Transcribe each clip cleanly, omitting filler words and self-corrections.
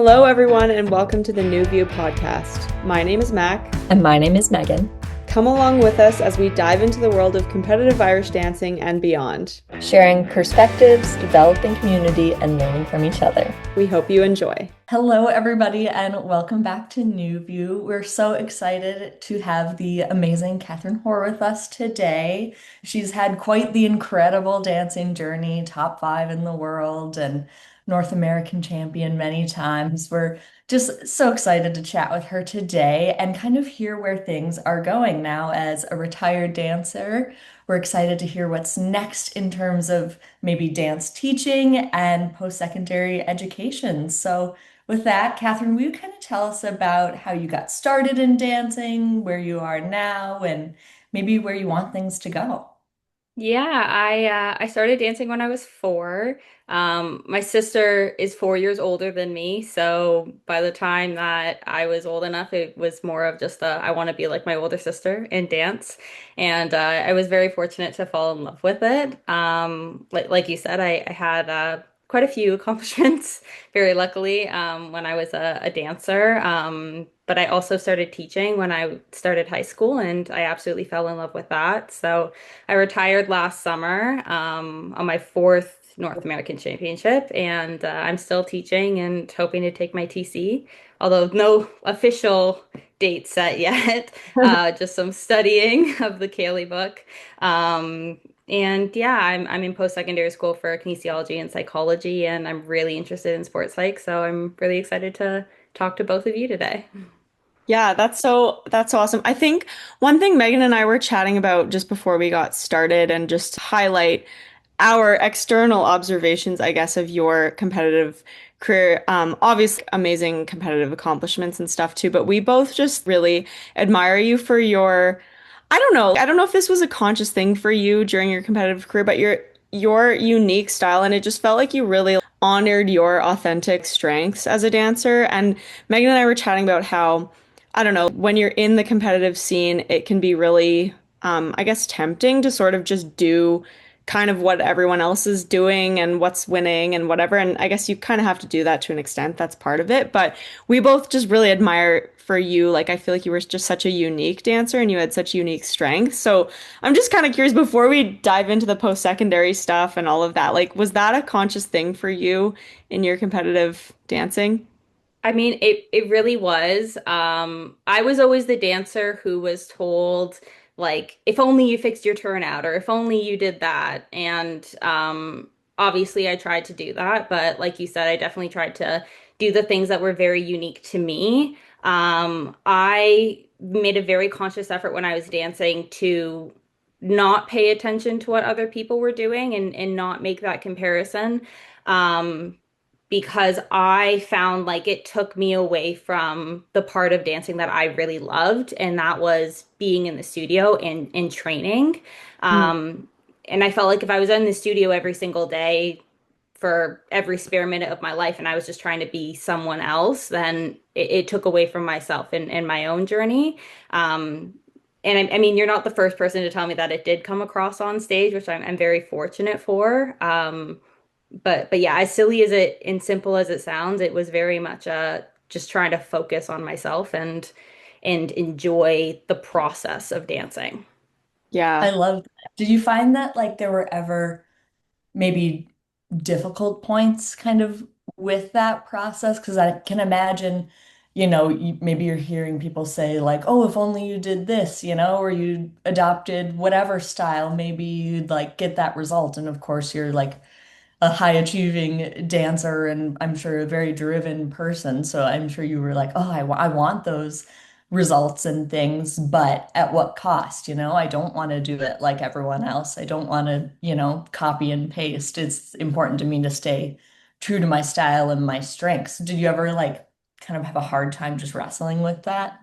Hello, everyone, and welcome to the New View podcast. My name is Mac. And my name is Megan. Come along with us as we dive into the world of competitive Irish dancing and beyond. Sharing perspectives, developing community, and learning from each other. We hope you enjoy. Hello, everybody, and welcome back to New View. We're so excited to have the amazing Catherine Hoare with us today. She's had quite the incredible dancing journey, top five in the world, and North American champion many times. We're just so excited to chat with her today and kind of hear where things are going now as a retired dancer. We're excited to hear what's next in terms of maybe dance teaching and post-secondary education. So, with that, Catherine, will you kind of tell us about how you got started in dancing, where you are now, and maybe where you want things to go? Yeah, I started dancing when I was four. My sister is 4 years older than me, so by the time that I was old enough, it was more of just I want to be like my older sister and dance. And I was very fortunate to fall in love with it. Like you said, I had quite a few accomplishments, very luckily, when I was a dancer. But I also started teaching when I started high school, and I absolutely fell in love with that. So I retired last summer on my fourth North American Championship, and I'm still teaching and hoping to take my TC, although no official date set yet, just some studying of the Cayley book. And yeah, I'm in post-secondary school for kinesiology and psychology, and I'm really interested in sports psych, so I'm really excited to talk to both of you today. Yeah, that's so awesome. I think one thing Megan and I were chatting about just before we got started and just to highlight our external observations, I guess, of your competitive career. Obviously amazing competitive accomplishments and stuff too, but we both just really admire you for your, I don't know if this was a conscious thing for you during your competitive career, but your unique style, and it just felt like you really honored your authentic strengths as a dancer. And Megan and I were chatting about how, I don't know, when you're in the competitive scene, it can be really, I guess, tempting to sort of just do kind of what everyone else is doing and what's winning and whatever. And I guess you kind of have to do that to an extent. That's part of it. But we both just really admire for you. Like, I feel like you were just such a unique dancer and you had such unique strengths. So I'm just kind of curious before we dive into the post-secondary stuff and all of that, like, was that a conscious thing for you in your competitive dancing? I mean, it really was. I was always the dancer who was told, like, if only you fixed your turnout or if only you did that. And obviously I tried to do that, but like you said, I definitely tried to do the things that were very unique to me. I made a very conscious effort when I was dancing to not pay attention to what other people were doing and not make that comparison. Um, because I found like it took me away from the part of dancing that I really loved, and that was being in the studio and training. Mm. Um, and I felt like if I was in the studio every single day for every spare minute of my life and I was just trying to be someone else, then it took away from myself and my own journey. Um, and I mean, you're not the first person to tell me that it did come across on stage, which I'm very fortunate for. But yeah, as silly as it and simple as it sounds, it was very much just trying to focus on myself and enjoy the process of dancing. I Yeah. love that. Did you find that like there were ever maybe difficult points kind of with that process? Because I can imagine, maybe you're hearing people say like, "Oh, if only you did this," or you adopted whatever style, maybe you'd like get that result. And of course, you're like a high achieving dancer and I'm sure a very driven person. So I'm sure you were like, oh, I want those results and things, but at what cost? I don't want to do it like everyone else. I don't want to, copy and paste. It's important to me to stay true to my style and my strengths. Did you ever like kind of have a hard time just wrestling with that?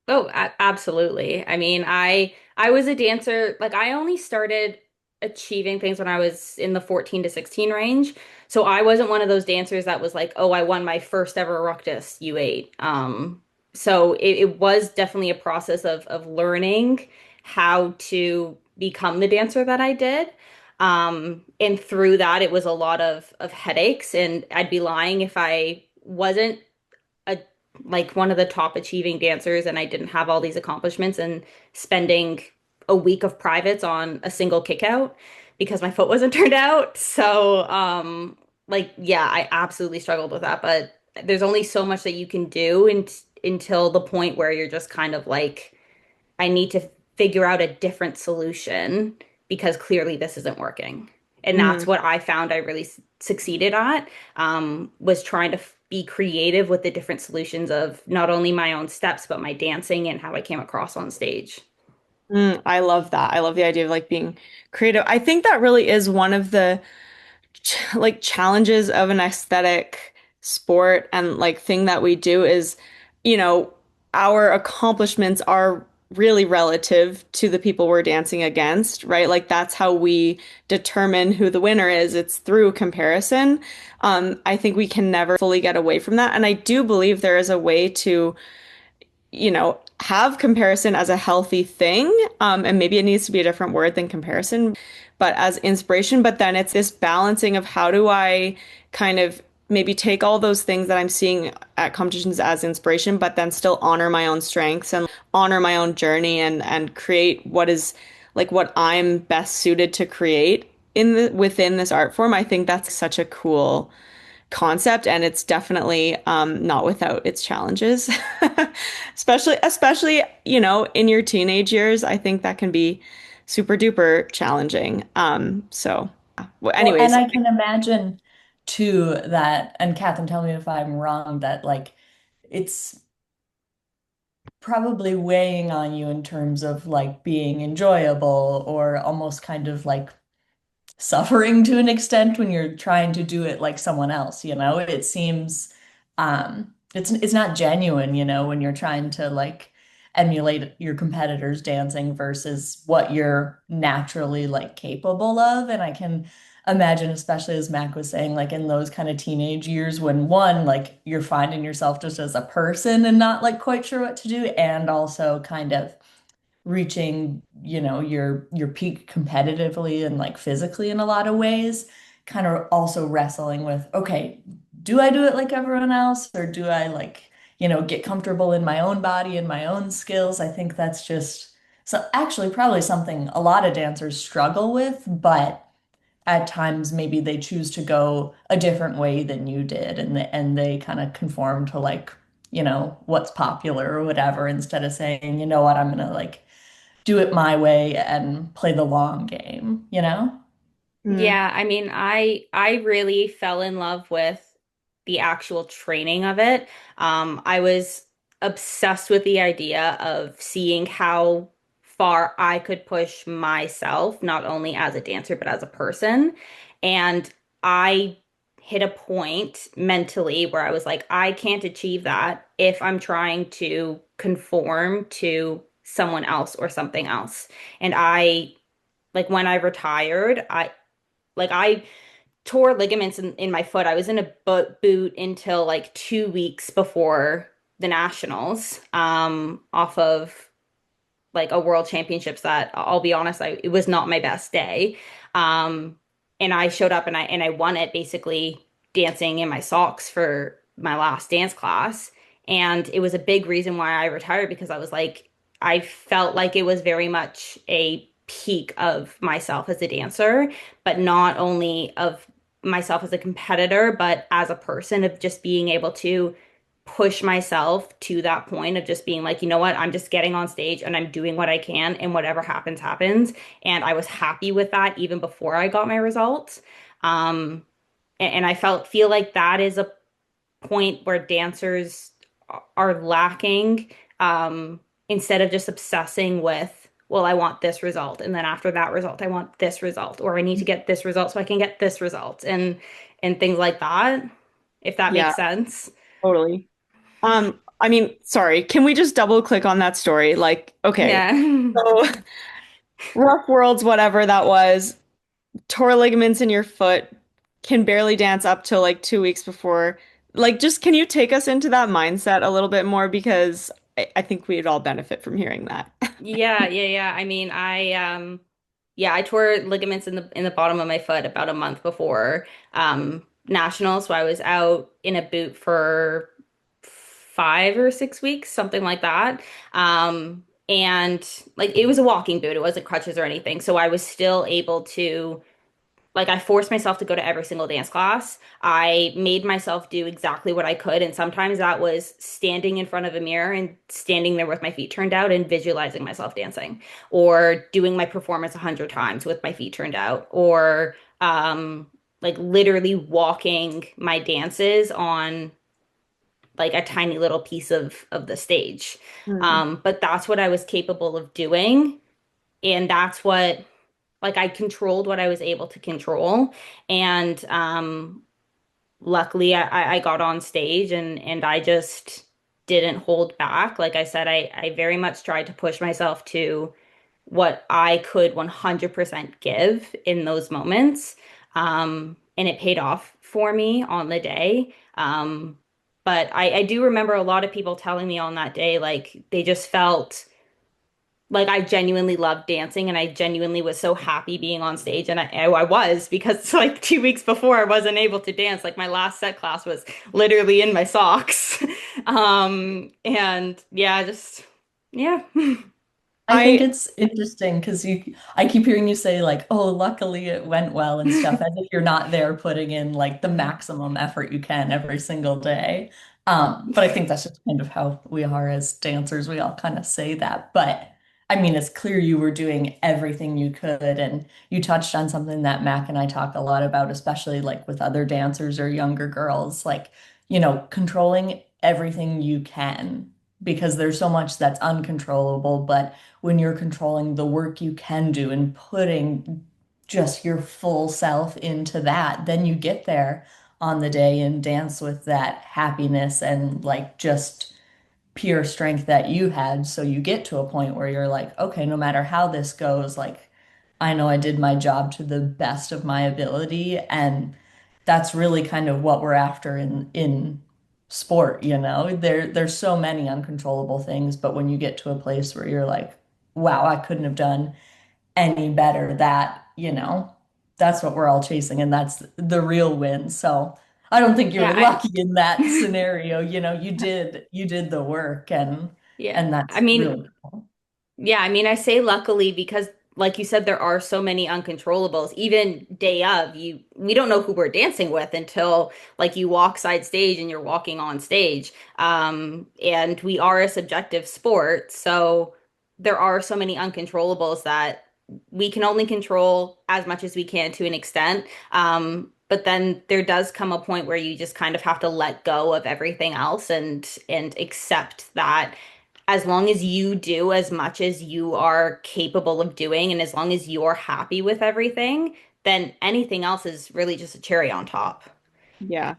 Oh, absolutely. I mean, I was a dancer, like I only started achieving things when I was in the 14 to 16 range. So I wasn't one of those dancers that was like, "Oh, I won my first ever Ructus U8." So it was definitely a process of learning how to become the dancer that I did. And through that, it was a lot of headaches, and I'd be lying if I wasn't a like one of the top achieving dancers and I didn't have all these accomplishments and spending a week of privates on a single kick out because my foot wasn't turned out. So, like, yeah, I absolutely struggled with that, but there's only so much that you can do until the point where you're just kind of like, I need to figure out a different solution because clearly this isn't working. And that's Mhm. what I found I really succeeded at, was trying to be creative with the different solutions of not only my own steps, but my dancing and how I came across on stage. I love that. I love the idea of like being creative. I think that really is one of the like challenges of an aesthetic sport and like thing that we do is, you know, our accomplishments are really relative to the people we're dancing against, right? Like that's how we determine who the winner is. It's through comparison. I think we can never fully get away from that. And I do believe there is a way to have comparison as a healthy thing. And maybe it needs to be a different word than comparison, but as inspiration. But then it's this balancing of how do I kind of maybe take all those things that I'm seeing at competitions as inspiration, but then still honor my own strengths and honor my own journey and create what is like what I'm best suited to create within this art form. I think that's such a cool concept and it's definitely not without its challenges. Especially, in your teenage years, I think that can be super duper challenging. Well, Well, and anyways, I can imagine too that, and Catherine, tell me if I'm wrong, that like it's probably weighing on you in terms of like being enjoyable or almost kind of like suffering to an extent when you're trying to do it like someone else, you know? It seems it's not genuine, you know, when you're trying to like emulate your competitors dancing versus what you're naturally like capable of. And I can imagine, especially as Mac was saying, like in those kind of teenage years when one, like you're finding yourself just as a person and not like quite sure what to do, and also kind of reaching, you know, your peak competitively and like physically in a lot of ways, kind of also wrestling with, okay, do I do it like everyone else or do I like, you know, get comfortable in my own body and my own skills? I think that's just so actually probably something a lot of dancers struggle with, but at times maybe they choose to go a different way than you did and they kind of conform to like, you know, what's popular or whatever instead of saying, you know what, I'm gonna like do it my way and play the long game, you know? mm, Yeah, I mean, I really fell in love with the actual training of it. I was obsessed with the idea of seeing how far I could push myself, not only as a dancer, but as a person. And I hit a point mentally where I was like, I can't achieve that if I'm trying to conform to someone else or something else. And like when I retired, I tore ligaments in my foot. I was in a boot until like 2 weeks before the nationals, off of like a world championships that I'll be honest, it was not my best day. Um, and I showed up and I won it basically dancing in my socks for my last dance class. And it was a big reason why I retired because I was like, I felt like it was very much a peak of myself as a dancer, but not only of myself as a competitor, but as a person of just being able to push myself to that point of just being like, you know what, I'm just getting on stage and I'm doing what I can and whatever happens, happens. And I was happy with that even before I got my results. And I feel like that is a point where dancers are lacking, instead of just obsessing with, well, I want this result. And then after that result, I want this result, or I need to get this result so I can get this result and things like that, if that yeah, makes sense. totally. I mean, sorry, can we just double click on that story? Like, okay, Yeah. so rough worlds, whatever that was, tore ligaments in your foot, can barely dance up till like 2 weeks before. Like, just can you take us into that mindset a little bit more? Because I think we'd all benefit from hearing that. Yeah. I mean, yeah, I tore ligaments in the bottom of my foot about a month before nationals, so I was out in a boot for 5 or 6 weeks, something like that. And like it was a walking boot, it wasn't crutches or anything. So I was still able to like I forced myself to go to every single dance class. I made myself do exactly what I could, and sometimes that was standing in front of a mirror and standing there with my feet turned out and visualizing myself dancing, or doing my performance 100 times with my feet turned out, or like literally walking my dances on like a tiny little piece of the stage. Mm. But that's what I was capable of doing, and that's what like I controlled what I was able to control. And luckily I got on stage and I just didn't hold back. Like I said, I very much tried to push myself to what I could 100% give in those moments. And it paid off for me on the day. But I do remember a lot of people telling me on that day, like they just felt like I genuinely loved dancing and I genuinely was so happy being on stage and I was because like 2 weeks before I wasn't able to dance. Like my last set class was literally in my socks. And yeah, just yeah. I think I it's interesting because I keep hearing you say like, oh, luckily it went well and stuff, as if you're not there putting in like the maximum effort you can every single day. But I think that's just kind of how we are as dancers. We all kind of say that. But I mean, it's clear you were doing everything you could. And you touched on something that Mac and I talk a lot about, especially like with other dancers or younger girls, like, controlling everything you can because there's so much that's uncontrollable. But when you're controlling the work you can do and putting just your full self into that, then you get there on the day and dance with that happiness and like just pure strength that you had. So you get to a point where you're like, okay, no matter how this goes, like I know I did my job to the best of my ability. And that's really kind of what we're after in sport, there's so many uncontrollable things, but when you get to a place where you're like, wow, I couldn't have done any better, that's what we're all chasing, and that's the real win. So I don't think you Yeah, were lucky in that scenario. You did the work, and yeah. and I that's mean, really cool. yeah, I mean, I say luckily because, like you said, there are so many uncontrollables. Even day of, we don't know who we're dancing with until like you walk side stage and you're walking on stage. And we are a subjective sport, so there are so many uncontrollables that we can only control as much as we can to an extent. But then there does come a point where you just kind of have to let go of everything else and accept that as long as you do as much as you are capable of doing, and as long as you're happy with everything, then anything else is really just a cherry on top. yeah.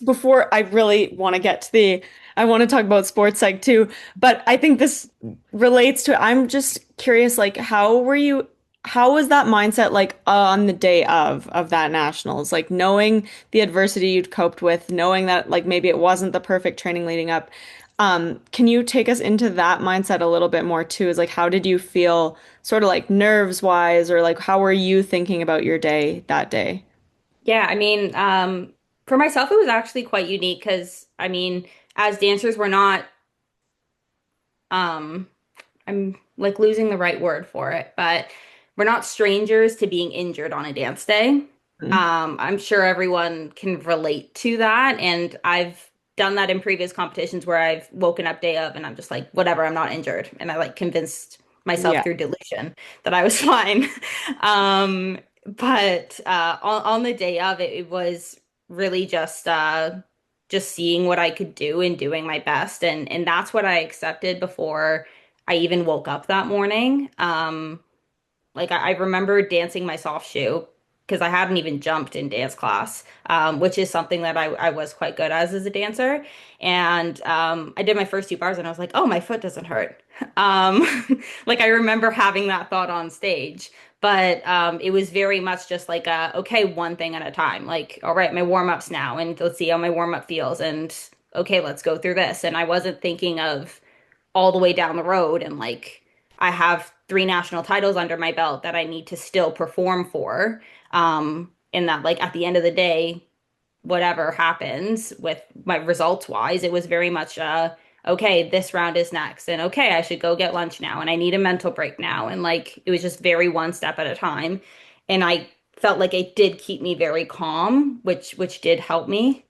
Before I really want to get to I want to talk about sports psych too, but I think this relates to, I'm just curious, like, how was that mindset like on the day of that nationals? Like knowing the adversity you'd coped with, knowing that like maybe it wasn't the perfect training leading up. Can you take us into that mindset a little bit more too? Is like, how did you feel sort of like nerves wise, or like, how were you thinking about your day that day? Yeah, I mean, for myself, it was actually quite unique because, I mean, as dancers, we're not, um, I'm like losing the right word for it, but we're not strangers to being injured on a dance day. I'm sure everyone can relate to that. And I've done that in previous competitions where I've woken up day of and I'm just like, whatever, I'm not injured. And I like convinced myself Yeah. through delusion that I was fine. But on the day of it, it was really just seeing what I could do and doing my best. And that's what I accepted before I even woke up that morning. Like I remember dancing my soft shoe because I hadn't even jumped in dance class, which is something that I was quite good as a dancer. And I did my first 2 bars and I was like, oh, my foot doesn't hurt. Um, like I remember having that thought on stage, but it was very much just like, okay, one thing at a time. Like, all right, my warm-up's now, and let's see how my warm-up feels. And okay, let's go through this. And I wasn't thinking of all the way down the road and like I have 3 national titles under my belt that I need to still perform for. In that like at the end of the day, whatever happens with my results wise. It was very much okay, this round is next, and okay, I should go get lunch now, and I need a mental break now, and like it was just very one step at a time, and I felt like it did keep me very calm, which did help me.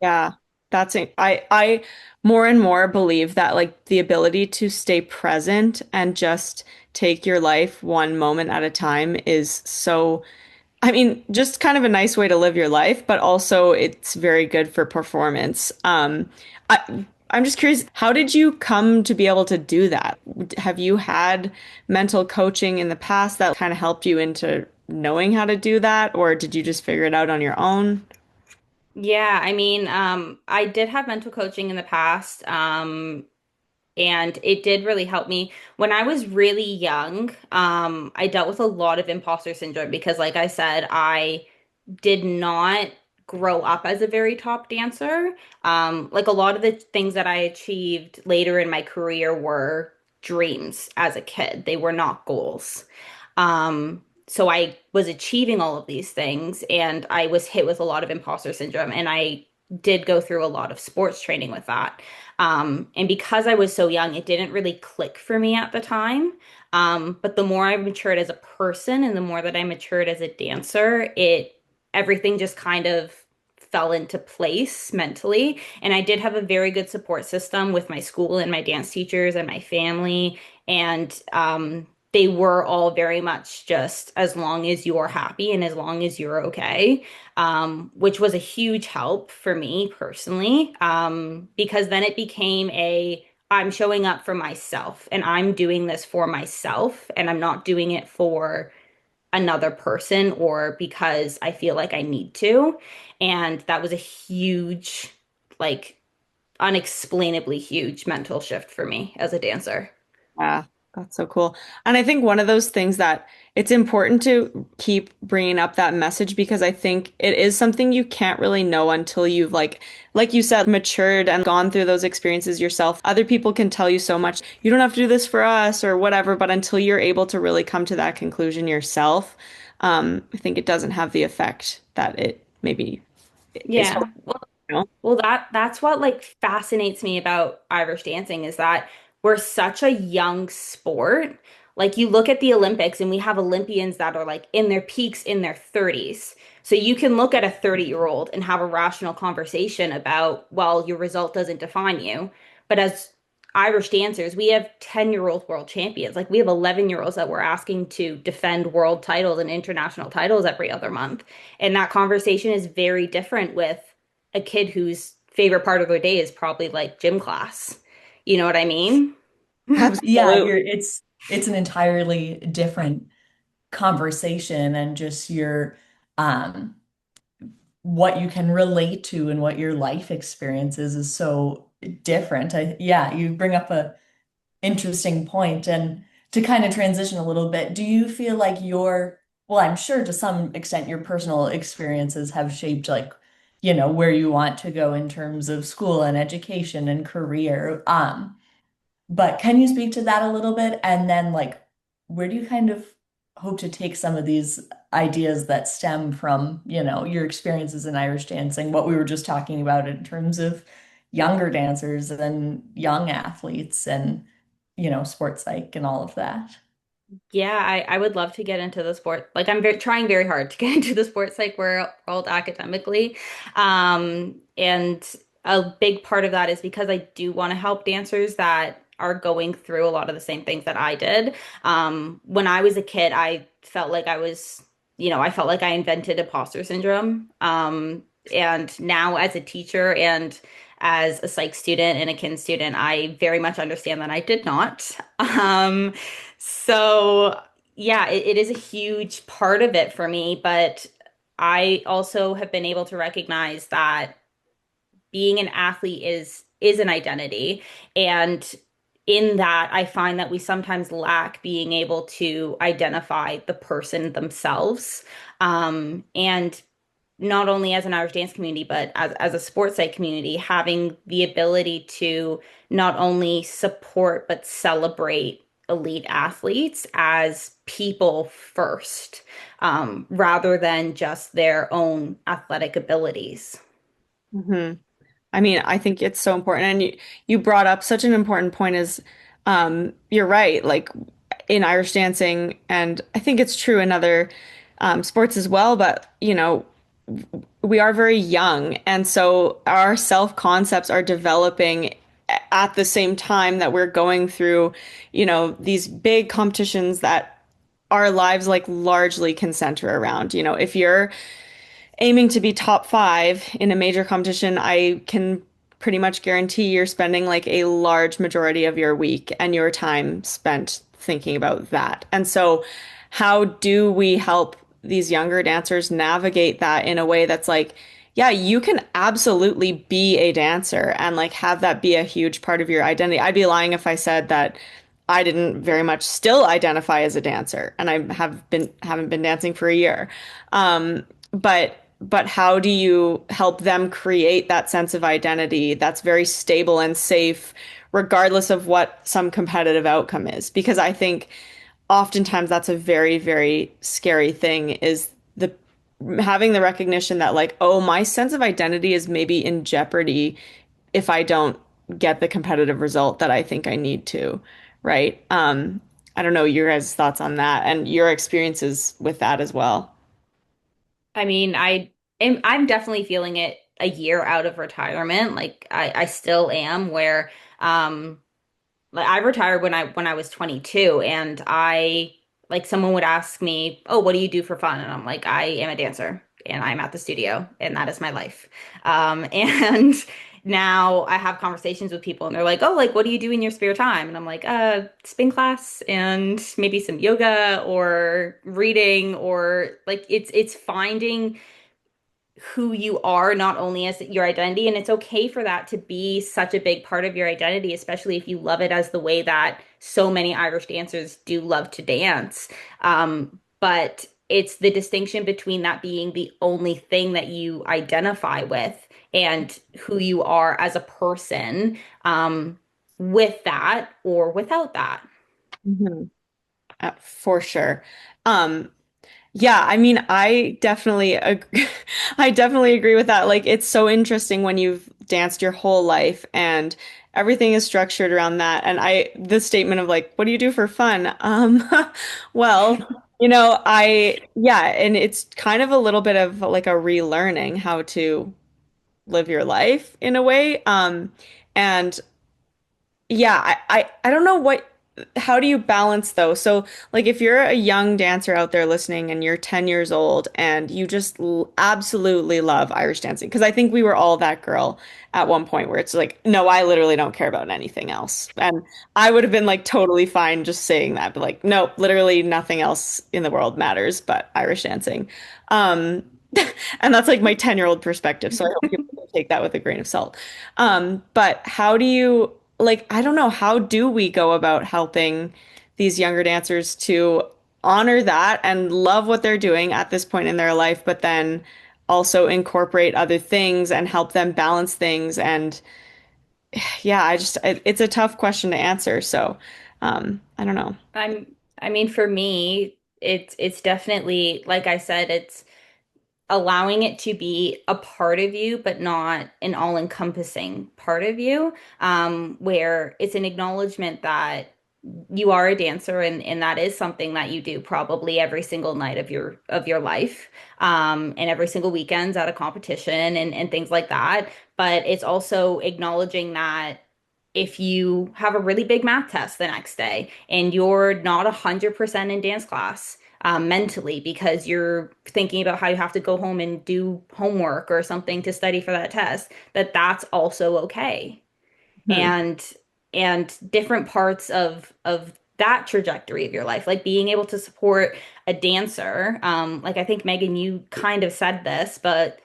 Yeah, that's it. I more and more believe that like the ability to stay present and just take your life one moment at a time is so, I mean, just kind of a nice way to live your life, but also it's very good for performance. I'm just curious, how did you come to be able to do that? Have you had mental coaching in the past that kind of helped you into knowing how to do that, or did you just figure it out on your own? Yeah, I mean, I did have mental coaching in the past, and it did really help me. When I was really young, I dealt with a lot of imposter syndrome because, like I said, I did not grow up as a very top dancer. Like a lot of the things that I achieved later in my career were dreams as a kid. They were not goals. So I was achieving all of these things and I was hit with a lot of imposter syndrome and I did go through a lot of sports training with that. And because I was so young, it didn't really click for me at the time. But the more I matured as a person and the more that I matured as a dancer, it everything just kind of fell into place mentally. And I did have a very good support system with my school and my dance teachers and my family. And they were all very much just as long as you're happy and as long as you're okay, which was a huge help for me personally, because then it became a I'm showing up for myself and I'm doing this for myself and I'm not doing it for another person or because I feel like I need to. And that was a huge, like, unexplainably huge mental shift for me as a dancer. Yeah, that's so cool. And I think one of those things that it's important to keep bringing up that message because I think it is something you can't really know until you've like you said, matured and gone through those experiences yourself. Other people can tell you so much. You don't have to do this for us or whatever, but until you're able to really come to that conclusion yourself, I think it doesn't have the effect that it maybe is Yeah. hoped, you know? Well, that's what like fascinates me about Irish dancing is that we're such a young sport. Like you look at the Olympics and we have Olympians that are like in their peaks in their 30s. So you can look at a 30-year-old and have a rational conversation about, well, your result doesn't define you. But as Irish dancers, we have 10-year-old world champions. Like we have 11-year-olds that we're asking to defend world titles and international titles every other month. And that conversation is very different with a kid whose favorite part of their day is probably like gym class. You know what I mean? Yeah, Absolutely. it's an entirely different conversation and just your um what you can relate to and what your life experiences is so different. Yeah, you bring up a interesting point. And to kind of transition a little bit, do you feel like well, I'm sure to some extent your personal experiences have shaped like, where you want to go in terms of school and education and career. But can you speak to that a little bit? And then, like, where do you kind of hope to take some of these ideas that stem from, your experiences in Irish dancing, what we were just talking about in terms of younger dancers and young athletes and, sports psych and all of that? Yeah, I would love to get into the sport. Like trying very hard to get into the sports psych world academically. And a big part of that is because I do want to help dancers that are going through a lot of the same things that I did. When I was a kid, I felt like I felt like I invented imposter syndrome. And now as a teacher and as a psych student and a kin student, I very much understand that I did not. So yeah, it is a huge part of it for me, but I also have been able to recognize that being an athlete is an identity. And in that, I find that we sometimes lack being able to identify the person themselves. And not only as an Irish dance community, but as a sports site community, having the ability to not only support but celebrate elite athletes as people first, rather than just their own athletic abilities. Hmm. I mean, I think it's so important. And you brought up such an important point is you're right, like in Irish dancing, and I think it's true in other sports as well, but we are very young, and so our self-concepts are developing at the same time that we're going through, these big competitions that our lives like largely can center around. If you're aiming to be top five in a major competition, I can pretty much guarantee you're spending like a large majority of your week and your time spent thinking about that. And so, how do we help these younger dancers navigate that in a way that's like, yeah, you can absolutely be a dancer and like have that be a huge part of your identity. I'd be lying if I said that I didn't very much still identify as a dancer, and I haven't been dancing for a year. But how do you help them create that sense of identity that's very stable and safe, regardless of what some competitive outcome is? Because I think oftentimes that's a very, very scary thing is the having the recognition that like, oh, my sense of identity is maybe in jeopardy if I don't get the competitive result that I think I need to, right? I don't know your guys' thoughts on that and your experiences with that as well. I mean, I'm definitely feeling it a year out of retirement. Like I still am where like I retired when I was 22, and I like someone would ask me, "Oh, what do you do for fun?" And I'm like, "I am a dancer and I'm at the studio and that is my life." And now I have conversations with people and they're like, "Oh, like what do you do in your spare time?" And I'm like, spin class and maybe some yoga or reading, or like it's finding who you are, not only as your identity. And it's okay for that to be such a big part of your identity, especially if you love it as the way that so many Irish dancers do love to dance. But it's the distinction between that being the only thing that you identify with and who you are as a person, with that or without that. Mhm. For sure. Um, Yeah, I mean, I definitely agree with that. Like, it's so interesting when you've danced your whole life and everything is structured around that. And the statement of like, what do you do for fun? Well, yeah, and it's kind of a little bit of like a relearning how to live your life in a way. And yeah, I don't know how do you balance though? So like if you're a young dancer out there listening and you're 10 years old and you just absolutely love Irish dancing, because I think we were all that girl at one point where it's like, no, I literally don't care about anything else. And I would have been like totally fine just saying that, but like, no, literally nothing else in the world matters but Irish dancing. Um, and that's like my 10-year-old perspective. So I hope people can take that with a grain of salt. But how do you like, I don't know, how do we go about helping these younger dancers to honor that and love what they're doing at this point in their life, but then also incorporate other things and help them balance things? And yeah, it's a tough question to answer. So, I don't know. I mean, for me, it's definitely, like I said, it's allowing it to be a part of you, but not an all-encompassing part of you, where it's an acknowledgement that you are a dancer, and that is something that you do probably every single night of your life, and every single weekends at a competition and things like that. But it's also acknowledging that if you have a really big math test the next day and you're not 100% in dance class, mentally, because you're thinking about how you have to go home and do homework or something to study for that test, that's also okay. Hmm. And different parts of that trajectory of your life, like being able to support a dancer, like I think Megan, you kind of said this, but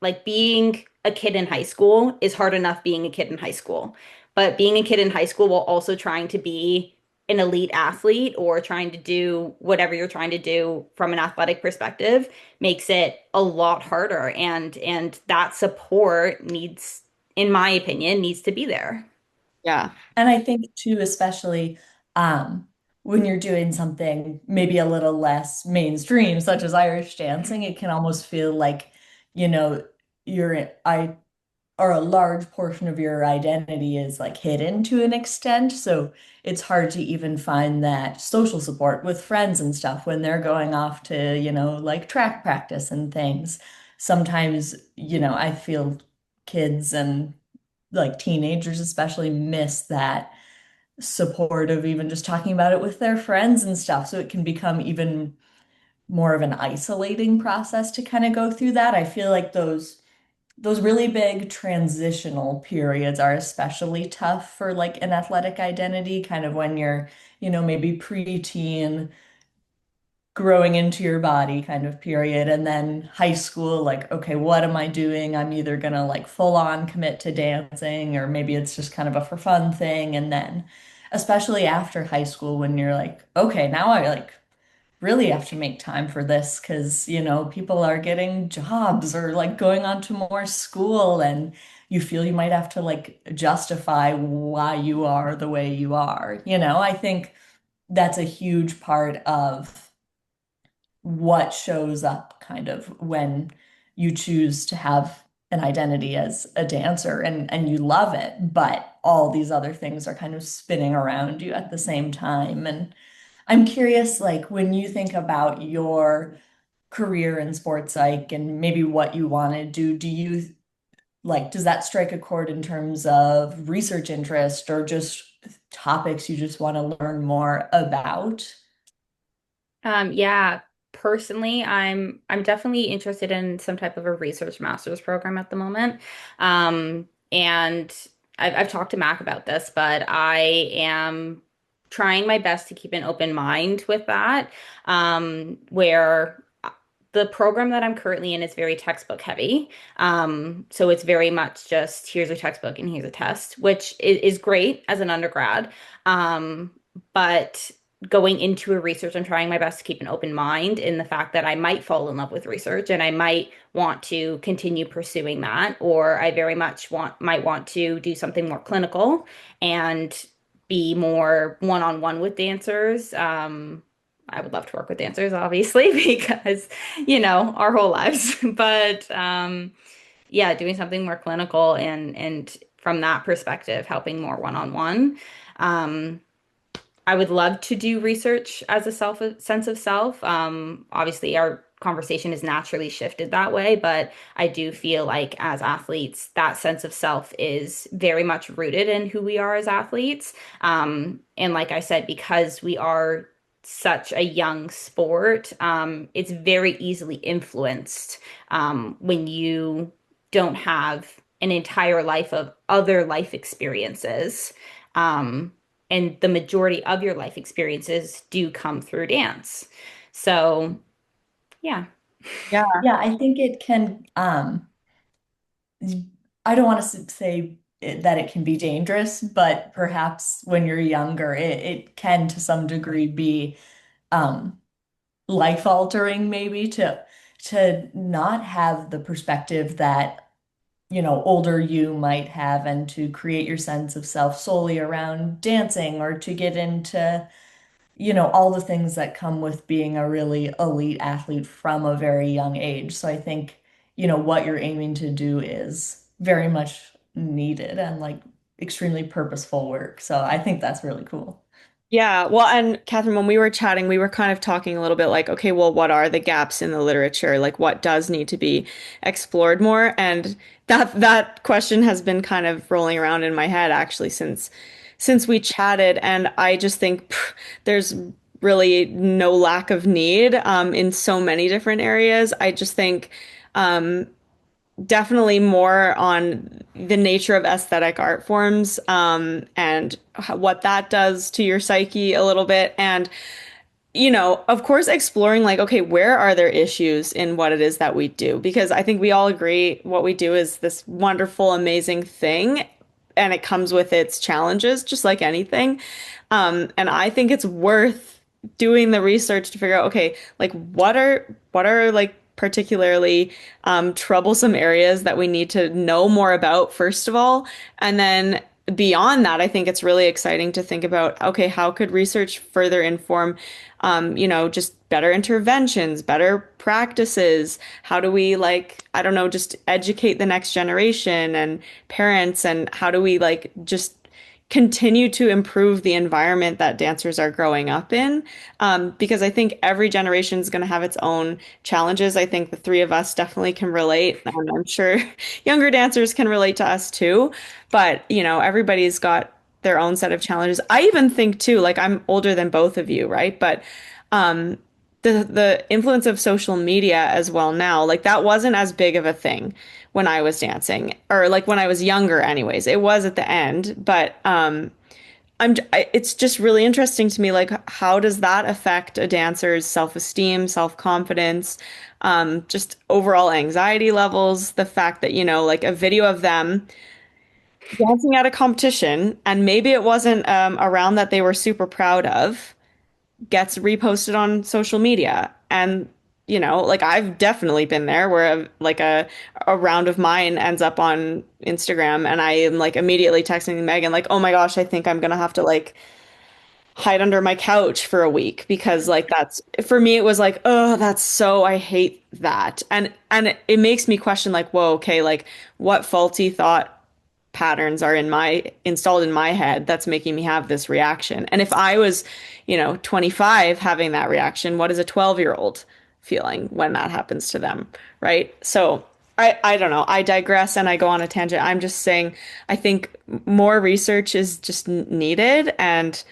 like being a kid in high school is hard enough being a kid in high school. But being a kid in high school while also trying to be an elite athlete or trying to do whatever you're trying to do from an athletic perspective makes it a lot harder. And that support needs, in my opinion, needs to be there. Yeah. And I think too, especially when you're doing something maybe a little less mainstream, such as Irish dancing, it can almost feel like, you know, I or a large portion of your identity is like hidden to an extent. So it's hard to even find that social support with friends and stuff when they're going off to, like track practice and things. Sometimes, I feel kids and like teenagers especially miss that support of even just talking about it with their friends and stuff. So it can become even more of an isolating process to kind of go through that. I feel like those really big transitional periods are especially tough for like an athletic identity, kind of when you're, maybe preteen, growing into your body kind of period, and then high school, like, okay, what am I doing? I'm either gonna like full on commit to dancing, or maybe it's just kind of a for fun thing. And then, especially after high school, when you're like, okay, now I like really have to make time for this because, people are getting jobs or like going on to more school, and you feel you might have to like justify why you are the way you are. I think that's a huge part of what shows up kind of when you choose to have an identity as a dancer, and you love it, but all these other things are kind of spinning around you at the same time. And I'm curious, like when you think about your career in sports psych and maybe what you want to do, does that strike a chord in terms of research interest or just topics you just want to learn more about? Yeah, personally, I'm definitely interested in some type of a research master's program at the moment. And I've talked to Mac about this, but I am trying my best to keep an open mind with that. Where the program that I'm currently in is very textbook heavy. So it's very much just here's a textbook and here's a test, which is great as an undergrad. But going into a research, I'm trying my best to keep an open mind in the fact that I might fall in love with research and I might want to continue pursuing that, or I very much might want to do something more clinical and be more one-on-one with dancers. I would love to work with dancers, obviously, because, our whole lives. But yeah, doing something more clinical and from that perspective, helping more one-on-one. Um, I would love to do research as a sense of self. Obviously, our conversation is naturally shifted that way, but I do feel like as athletes, that sense of self is very much rooted in who we are as athletes. And like I said, because we are such a young sport, it's very easily influenced when you don't have an entire life of other life experiences. Um, and the majority of your life experiences do come through dance. So, yeah. Yeah. Yeah, I think it can, I don't want to say that it can be dangerous, but perhaps when you're younger, it can to some degree be um, life altering, maybe to not have the perspective that, older you might have, and to create your sense of self solely around dancing, or to get into all the things that come with being a really elite athlete from a very young age. So I think, what you're aiming to do is very much needed and like extremely purposeful work. So I think that's really cool. Yeah, well, and Catherine, when we were chatting, we were kind of talking a little bit like, okay, well, what are the gaps in the literature? Like, what does need to be explored more? And that question has been kind of rolling around in my head actually since we chatted, and I just think there's really no lack of need in so many different areas. I just think um, definitely more on the nature of aesthetic art forms and what that does to your psyche a little bit. And, of course, exploring like, okay, where are there issues in what it is that we do? Because I think we all agree what we do is this wonderful, amazing thing. And it comes with its challenges, just like anything. And I think it's worth doing the research to figure out, okay, like what are like particularly troublesome areas that we need to know more about, first of all, and then beyond that, I think it's really exciting to think about, okay, how could research further inform, just better interventions, better practices? How do we like, I don't know, just educate the next generation and parents, and how do we like just continue to improve the environment that dancers are growing up in? Because I think every generation is going to have its own challenges. I think the three of us definitely can relate, and I'm sure younger dancers can relate to us too. But, everybody's got their own set of challenges. I even think too, like I'm older than both of you, right? But um the influence of social media as well now, like that wasn't as big of a thing when I was dancing, or like when I was younger anyways. It was at the end, but it's just really interesting to me, like how does that affect a dancer's self-esteem, self-confidence, just overall anxiety levels, the fact that, like a video of them dancing at a competition, and maybe it wasn't a round that they were super proud of, gets reposted on social media. And, like I've definitely been there where a round of mine ends up on Instagram, and I am like immediately texting Megan, like, oh my gosh, I think I'm gonna have to like hide under my couch for a week, because like that's for me it was like, oh, that's so, I hate that. And it makes me question, like, whoa, okay, like what faulty thought patterns are installed in my head that's making me have this reaction. And if I was, 25 having that reaction, what is a 12-year-old feeling when that happens to them, right? So I don't know. I digress and I go on a tangent. I'm just saying I think more research is just needed, and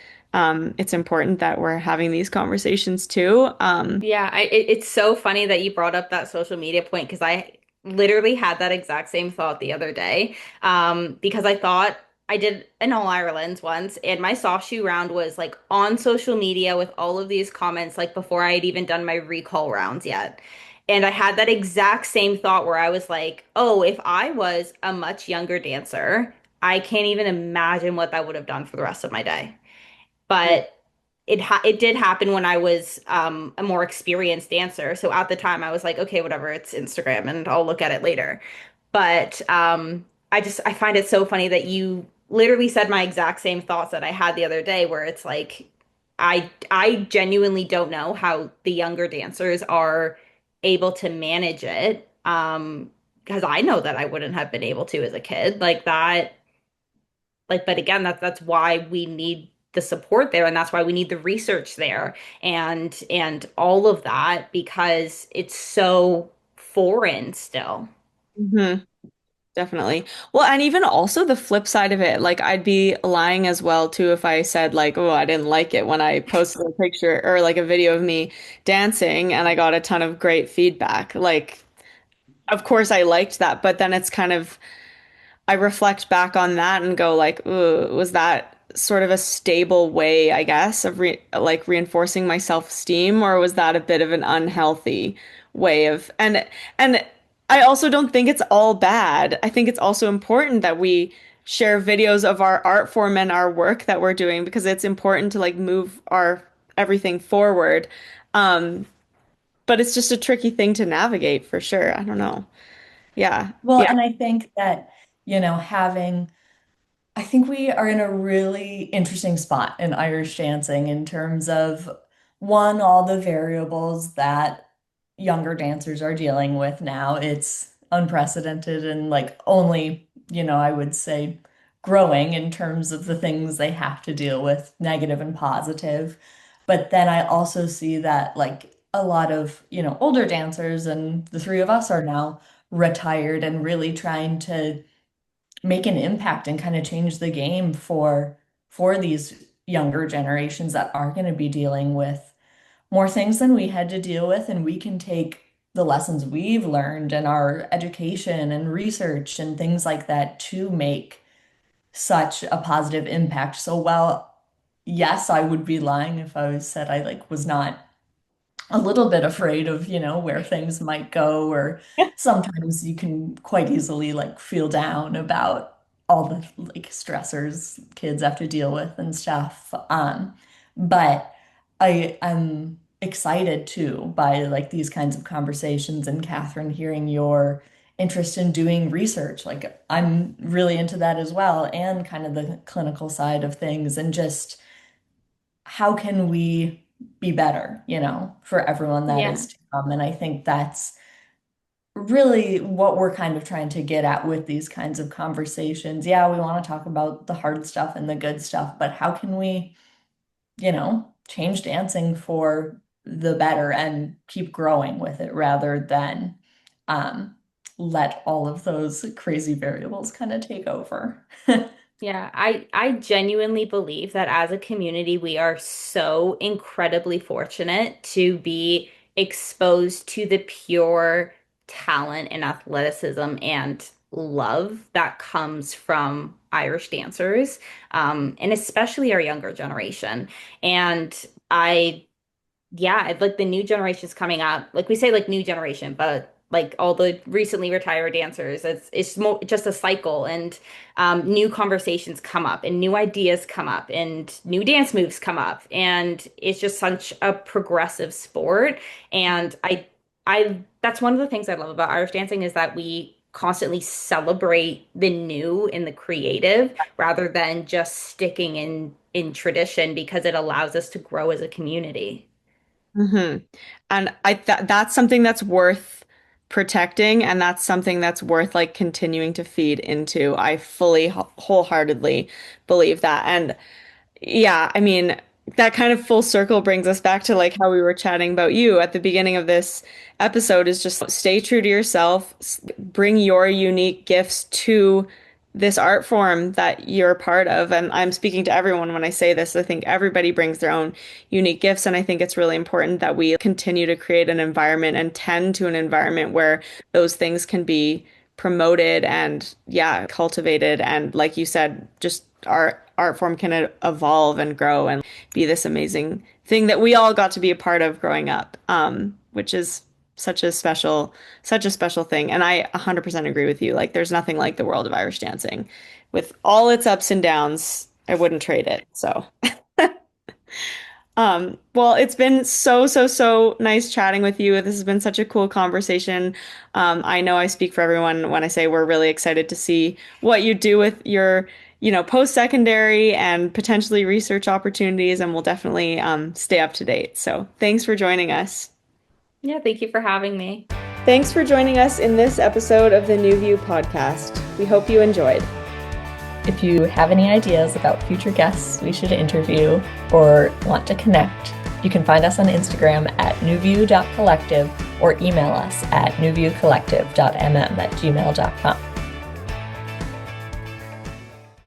it's important that we're having these conversations too. Yeah, it's so funny that you brought up that social media point because I literally had that exact same thought the other day. Because I thought I did an All Ireland once, and my soft shoe round was like on social media with all of these comments, like before I had even done my recall rounds yet. And I had that exact same thought where I was like, oh, if I was a much younger dancer, I can't even imagine what that would have done for the rest of my day. But it did happen when I was a more experienced dancer. So at the time, I was like, okay, whatever, it's Instagram, and I'll look at it later. But I find it so funny that you literally said my exact same thoughts that I had the other day, where it's like I genuinely don't know how the younger dancers are able to manage it. Because I know that I wouldn't have been able to as a kid like that. Like, but again, that's why we need the support there, and that's why we need the research there, and all of that, because it's so foreign still. Mhm. Definitely. Well, and even also the flip side of it, like I'd be lying as well too if I said like, oh, I didn't like it when I posted a picture or like a video of me dancing and I got a ton of great feedback. Like, of course I liked that, but then it's kind of, I reflect back on that and go like, ooh, was that sort of a stable way, I guess, of like reinforcing my self-esteem, or was that a bit of an unhealthy way of, and I also don't think it's all bad. I think it's also important that we share videos of our art form and our work that we're doing, because it's important to like move our everything forward. Um, but it's just a tricky thing to navigate for sure. I don't know. Yeah. Well, Yeah. and I think that, having I think we are in a really interesting spot in Irish dancing in terms of one, all the variables that younger dancers are dealing with now. It's unprecedented and like only, I would say growing in terms of the things they have to deal with, negative and positive. But then I also see that like a lot of, older dancers, and the three of us are now retired and really trying to make an impact and kind of change the game for these younger generations that are going to be dealing with more things than we had to deal with, and we can take the lessons we've learned and our education and research and things like that to make such a positive impact. So while yes, I would be lying if I said I like was not a little bit afraid of, where things might go, or sometimes you can quite easily like feel down about all the like stressors kids have to deal with and stuff. But I'm excited too by like these kinds of conversations, and Catherine, hearing your interest in doing research. Like I'm really into that as well, and kind of the clinical side of things, and just how can we be better, for everyone that Yeah. is to come. And I think that's really what we're kind of trying to get at with these kinds of conversations. Yeah, we want to talk about the hard stuff and the good stuff, but how can we, change dancing for the better and keep growing with it rather than um, let all of those crazy variables kind of take over. Yeah, I genuinely believe that as a community, we are so incredibly fortunate to be exposed to the pure talent and athleticism and love that comes from Irish dancers, and especially our younger generation. And I yeah, it's like the new generation's coming up. Like we say like new generation, but like all the recently retired dancers, it's more just a cycle and new conversations come up and new ideas come up and new dance moves come up and it's just such a progressive sport. And I that's one of the things I love about Irish dancing is that we constantly celebrate the new and the creative rather than just sticking in tradition because it allows us to grow as a community. Hmm. And that's something that's worth protecting, and that's something that's worth like continuing to feed into. I fully wholeheartedly believe that. And yeah, I mean, that kind of full circle brings us back to like how we were chatting about you at the beginning of this episode is just stay true to yourself, bring your unique gifts to this art form that you're a part of. And I'm speaking to everyone when I say this. I think everybody brings their own unique gifts. And I think it's really important that we continue to create an environment and tend to an environment where those things can be promoted and yeah, cultivated. And like you said, just our art form can evolve and grow and be this amazing thing that we all got to be a part of growing up, which is such a special thing. And I 100% agree with you. Like, there's nothing like the world of Irish dancing. With all its ups and downs, I wouldn't trade it. So, well, it's been so nice chatting with you. This has been such a cool conversation. I know I speak for everyone when I say we're really excited to see what you do with your, post-secondary and potentially research opportunities, and we'll definitely stay up to date. So, thanks for joining us. Yeah, thank you for having me. Thanks for joining us in this episode of the New View podcast. We hope you enjoyed. If you have any ideas about future guests we should interview or want to connect, you can find us on Instagram at newview.collective or email us at newviewcollective.mm@gmail.com.